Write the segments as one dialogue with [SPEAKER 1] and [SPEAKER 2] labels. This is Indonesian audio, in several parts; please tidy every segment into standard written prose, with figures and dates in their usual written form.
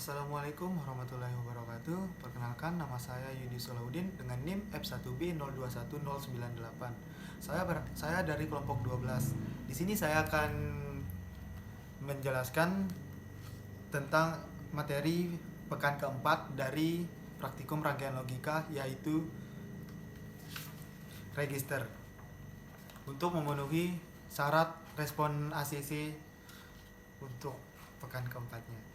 [SPEAKER 1] Assalamualaikum warahmatullahi wabarakatuh. Perkenalkan, nama saya Yudi Solahuddin dengan NIM F1B021098. Saya dari kelompok 12. Di sini saya akan menjelaskan tentang materi pekan keempat dari praktikum rangkaian logika, yaitu register. Untuk memenuhi syarat respon ACC untuk pekan keempatnya.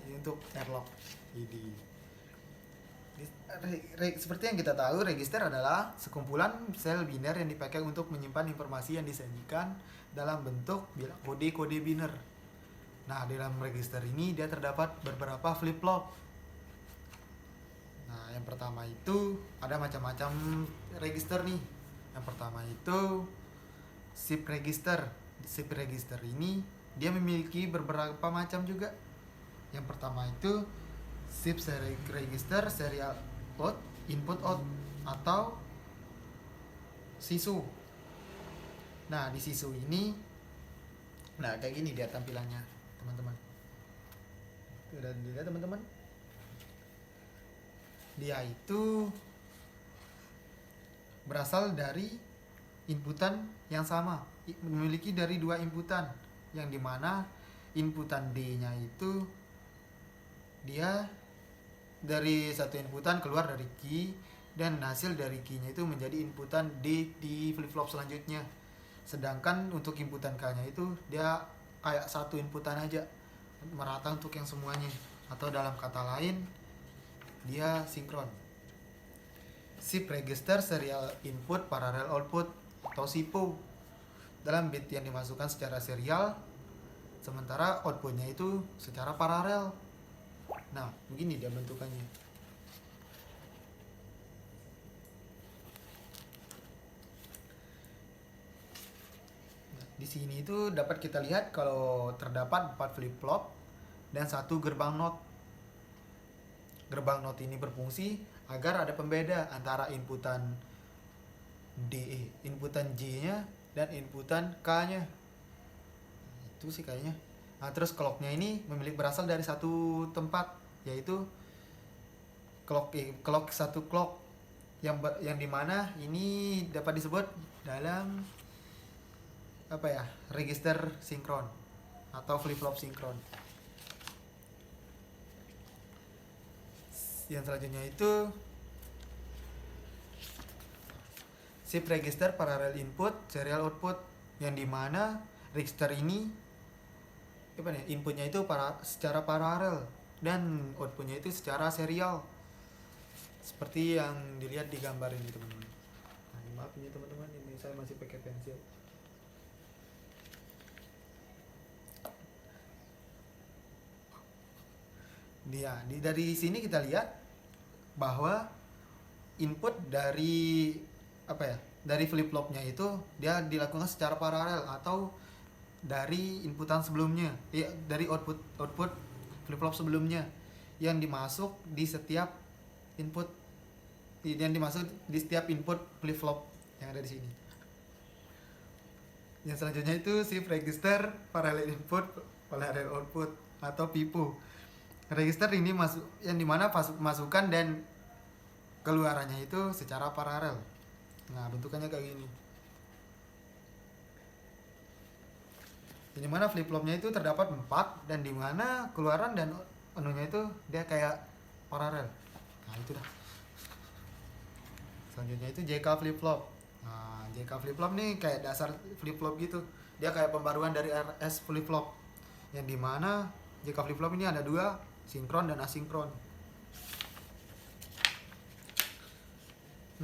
[SPEAKER 1] Ini untuk Airlock. Jadi seperti yang kita tahu, register adalah sekumpulan sel biner yang dipakai untuk menyimpan informasi yang disajikan dalam bentuk kode-kode biner. Nah, dalam register ini dia terdapat beberapa flip-flop. Nah, yang pertama itu ada macam-macam register nih. Yang pertama itu shift register. Shift register ini dia memiliki beberapa macam juga. Yang pertama itu shift register serial out, input out, atau SISU. Nah, di SISU ini, nah kayak gini dia tampilannya, teman-teman. Udah dilihat teman-teman? Dia itu berasal dari inputan yang sama, memiliki dari dua inputan, yang dimana inputan D-nya itu dia dari satu inputan keluar dari key, dan hasil dari key-nya itu menjadi inputan D di flip-flop selanjutnya. Sedangkan untuk inputan K-nya itu dia kayak satu inputan aja, merata untuk yang semuanya. Atau dalam kata lain, dia sinkron. Shift register serial input parallel output atau SIPO. Dalam bit yang dimasukkan secara serial, sementara outputnya itu secara paralel. Nah, begini dia bentukannya. Nah, di sini itu dapat kita lihat kalau terdapat 4 flip-flop dan satu gerbang NOT. Gerbang NOT ini berfungsi agar ada pembeda antara inputan inputan J-nya dan inputan K-nya. Itu sih kayaknya. Nah, terus clock-nya ini berasal dari satu tempat, yaitu clock satu clock yang dimana ini dapat disebut dalam register sinkron atau flip-flop sinkron. Yang selanjutnya itu shift register parallel input serial output, yang dimana register ini inputnya itu secara paralel dan outputnya itu secara serial, seperti yang dilihat di gambar ini, teman-teman. Nah, maaf ini teman-teman, ini saya masih pakai pensil. Dari sini kita lihat bahwa input dari dari flip-flopnya itu dia dilakukan secara paralel atau dari inputan sebelumnya, dari output flip-flop sebelumnya yang dimasuk di setiap input flip-flop yang ada di sini. Yang selanjutnya itu shift register parallel input parallel output atau PIPO. Register ini yang dimana masukan dan keluarannya itu secara paralel. Nah, bentukannya kayak gini. Di mana flip-flopnya itu terdapat 4 dan di mana keluaran dan anunya itu dia kayak paralel. Nah, itu dah. Selanjutnya itu JK flip-flop. Nah, JK flip-flop nih kayak dasar flip-flop gitu. Dia kayak pembaruan dari RS flip-flop. Yang dimana JK flip-flop ini ada dua, sinkron dan asinkron.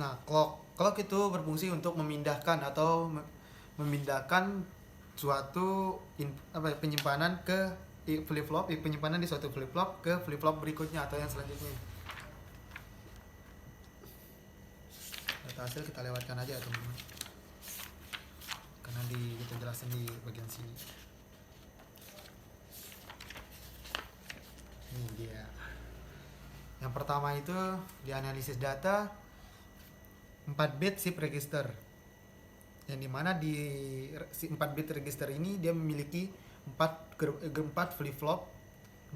[SPEAKER 1] Nah, clock itu berfungsi untuk memindahkan suatu penyimpanan ke flip-flop, penyimpanan di suatu flip-flop ke flip-flop berikutnya atau yang selanjutnya. Data hasil kita lewatkan aja ya, teman-teman, karena kita jelasin di bagian sini. Ini dia. Yang pertama itu di analisis data 4 bit shift register, yang dimana di 4 bit register ini dia memiliki 4 flip-flop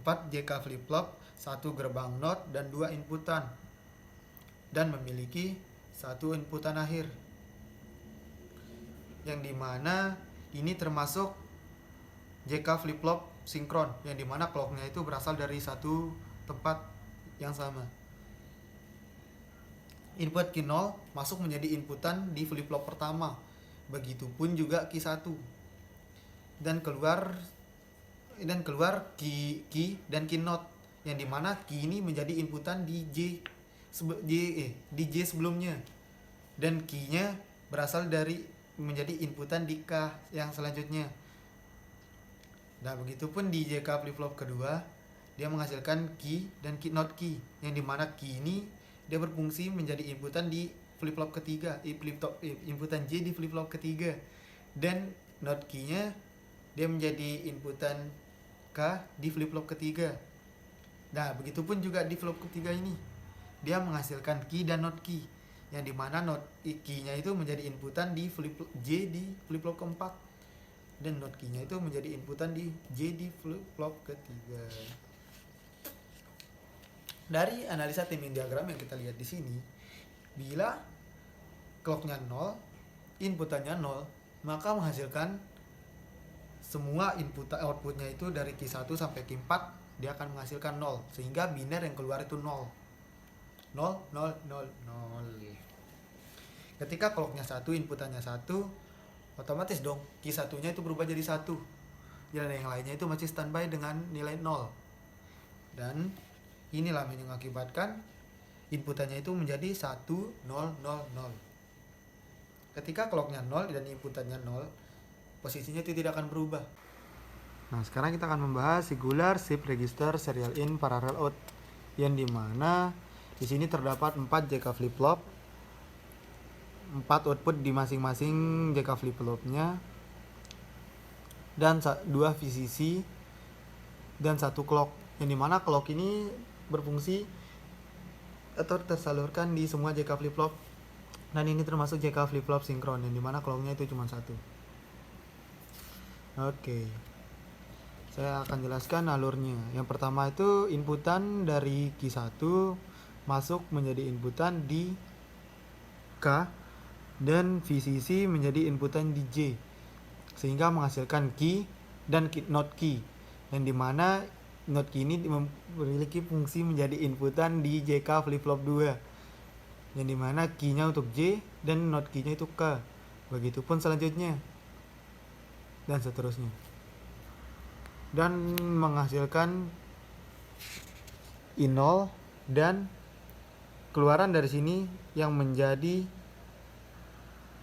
[SPEAKER 1] 4 JK flip-flop, 1 gerbang NOT, dan 2 inputan, dan memiliki 1 inputan akhir, yang dimana ini termasuk JK flip-flop sinkron, yang dimana clocknya itu berasal dari satu tempat yang sama. Input Q0 masuk menjadi inputan di flip-flop pertama, begitupun juga Q1, dan keluar key dan key note, yang dimana key ini menjadi inputan di J sebelumnya, dan key-nya berasal dari menjadi inputan di K yang selanjutnya. Nah, begitupun di JK flip-flop kedua, dia menghasilkan key dan key note key, yang dimana key ini dia berfungsi menjadi inputan di flip-flop ketiga, inputan J di flip-flop ketiga, dan note key-nya dia menjadi inputan K di flip-flop ketiga. Nah, begitupun juga di flip ketiga ini, dia menghasilkan key dan not key, yang dimana not key-nya itu menjadi inputan di flip-flop J di flip-flop keempat, dan not key-nya itu menjadi inputan di J di flip-flop ketiga. Dari analisa timing diagram yang kita lihat di sini, bila clock-nya 0, inputannya 0, maka menghasilkan semua outputnya itu dari Q1 sampai Q4 dia akan menghasilkan 0, sehingga biner yang keluar itu 0. 0, 0, 0, 0. Ketika clocknya 1, inputannya 1, otomatis dong Q1-nya itu berubah jadi 1, dan yang lainnya itu masih standby dengan nilai 0. Dan inilah yang mengakibatkan inputannya itu menjadi 1, 0, 0, 0. Ketika clocknya 0 dan inputannya 0, posisinya itu tidak akan berubah. Nah, sekarang kita akan membahas singular shift register serial in parallel out, yang dimana di sini terdapat 4 JK flip-flop, 4 output di masing-masing JK flip-flopnya, dan 2 VCC dan 1 clock, yang dimana clock ini berfungsi atau tersalurkan di semua JK flip-flop, dan ini termasuk JK flip-flop sinkron, yang dimana clocknya itu cuma 1. Oke, saya akan jelaskan alurnya. Yang pertama itu inputan dari Q1 masuk menjadi inputan di K, dan VCC menjadi inputan di J, sehingga menghasilkan key dan not key, yang dimana not key ini memiliki fungsi menjadi inputan di JK flip-flop 2, yang dimana key-nya untuk J dan not key-nya itu K. Begitupun selanjutnya, dan seterusnya, dan menghasilkan I0 dan keluaran dari sini yang menjadi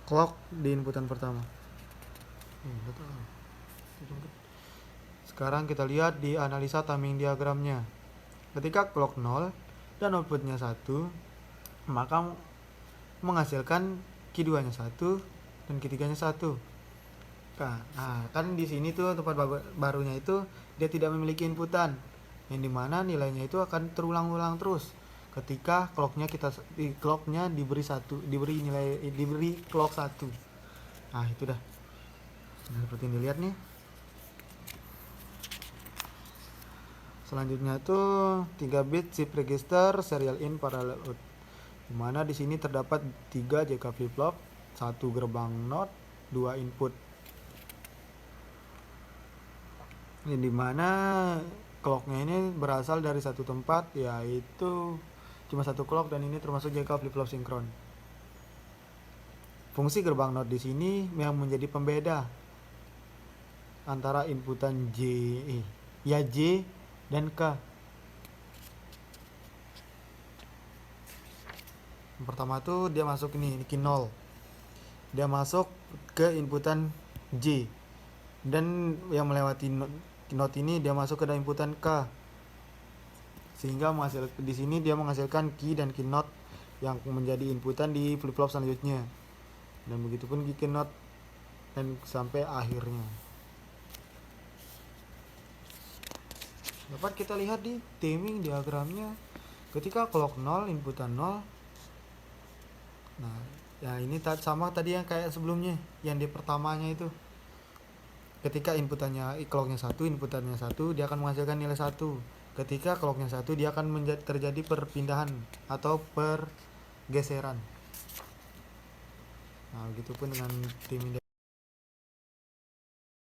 [SPEAKER 1] clock di inputan pertama. Sekarang kita lihat di analisa timing diagramnya. Ketika clock 0 dan outputnya 1, maka menghasilkan Q2 nya 1 dan Q3 nya 1. Nah, kan di sini tuh tempat barunya itu dia tidak memiliki inputan, yang dimana nilainya itu akan terulang-ulang terus ketika clocknya diberi clock 1. Nah, itu dah. Nah, seperti yang dilihat nih. Selanjutnya tuh 3 bit shift register serial in parallel out, dimana di sini terdapat 3 JK flip-flop, 1 gerbang NOT, 2 input, yang dimana clocknya ini berasal dari satu tempat, yaitu cuma 1 clock, dan ini termasuk JK flip-flop sinkron. Fungsi gerbang NOT di sini yang menjadi pembeda antara inputan J dan K. Yang pertama tuh dia masuk ini Q0, dia masuk ke inputan J, dan yang melewati not ini dia masuk ke dalam inputan K, sehingga di sini dia menghasilkan key dan key not yang menjadi inputan di flip-flop selanjutnya, dan begitupun key not dan sampai akhirnya. Dapat kita lihat di timing diagramnya, ketika clock 0 inputan 0. Nah, ya ini sama tadi yang kayak sebelumnya, yang di pertamanya itu. Ketika clocknya satu, dia akan menghasilkan nilai 1. Ketika clocknya 1, dia akan terjadi perpindahan atau pergeseran. Nah, begitupun dengan tim